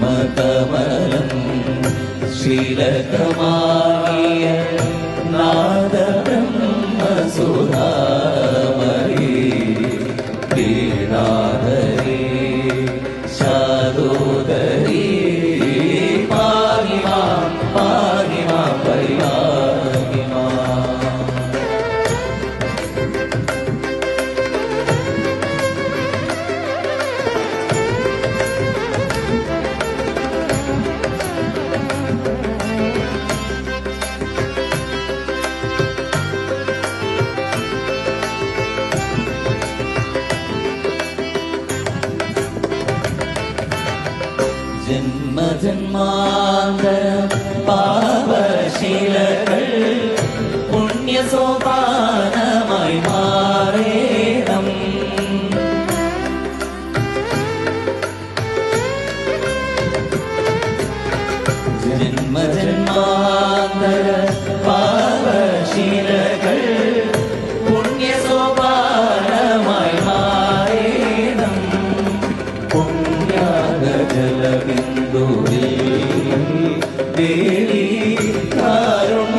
പത്മകമലം ശ്രീലകമാകിയ നാദബ്രഹ്മസുധാമയീ വീണാധരീ ശാദോദരീ പാഹി മാം പരിപാഹി മാം. ജന്മജന്മാന്തര പാപശീലകൾ പുണ്യസോപാനമായി മാറേണം. ജന്മജന്മാന്തര